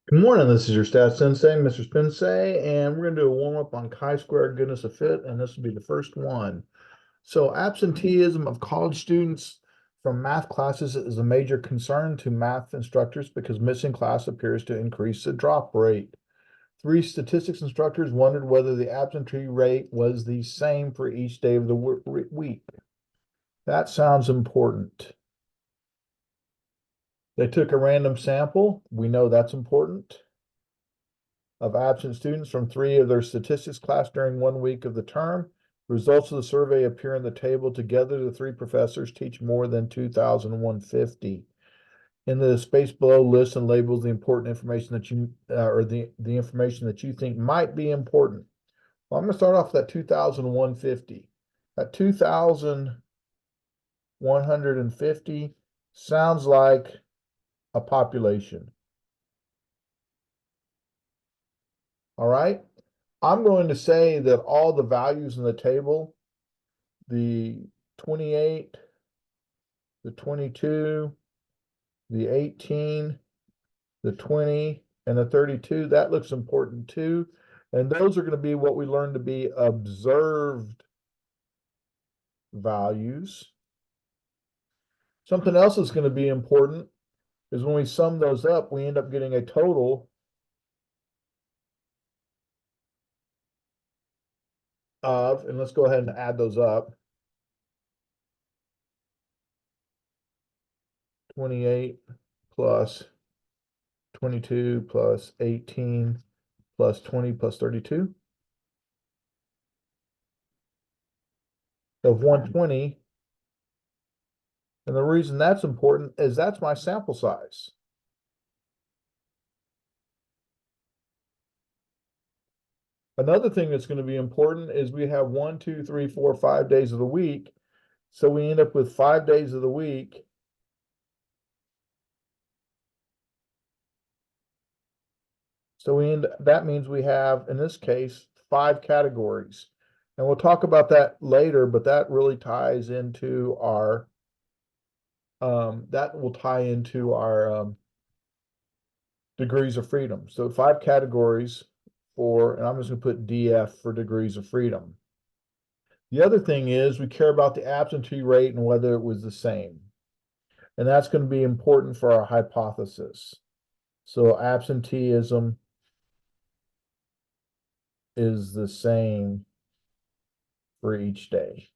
Good morning, this is your stats sensei, Mr. Spensei, and we're going to do a warm-up on chi-square goodness of fit, and this will be the first one. So absenteeism of college students from math classes is a major concern to math instructors because missing class appears to increase the drop rate. Three statistics instructors wondered whether the absentee rate was the same for each day of the week. That sounds important. They took a random sample. We know that's important. Of absent students from three of their statistics class during 1 week of the term. Results of the survey appear in the table. Together, the three professors teach more than 2,150. In the space below, lists and labels the important information that you, or the information that you think might be important. Well, I'm going to start off with that 2,150. That 2,150 sounds like a population. All right. I'm going to say that all the values in the table, the 28, the 22, the 18, the 20, and the 32, that looks important too. And those are going to be what we learn to be observed values. Something else that's going to be important is when we sum those up, we end up getting a total of, and let's go ahead and add those up, 28 plus 22 plus 18 plus 20 plus 32 of 120. And the reason that's important is that's my sample size. Another thing that's going to be important is we have 1, 2, 3, 4, 5 days of the week. So we end up with 5 days of the week. So that means we have, in this case, 5 categories. And we'll talk about that later, but that really ties into our, that will tie into our degrees of freedom. So 5 categories for, and I'm just going to put DF for degrees of freedom. The other thing is we care about the absentee rate and whether it was the same. And that's going to be important for our hypothesis. So absenteeism is the same for each day.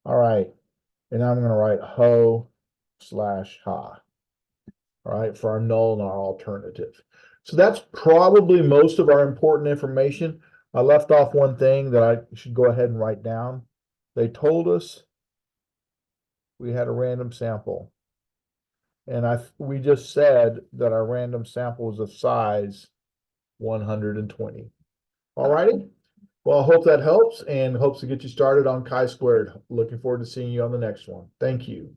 All right. And I'm going to write ho slash ha. All right, for our null and our alternative. So that's probably most of our important information. I left off one thing that I should go ahead and write down. They told us we had a random sample. And we just said that our random sample was of size 120. All righty. Well, I hope that helps and hopes to get you started on chi-squared. Looking forward to seeing you on the next one. Thank you.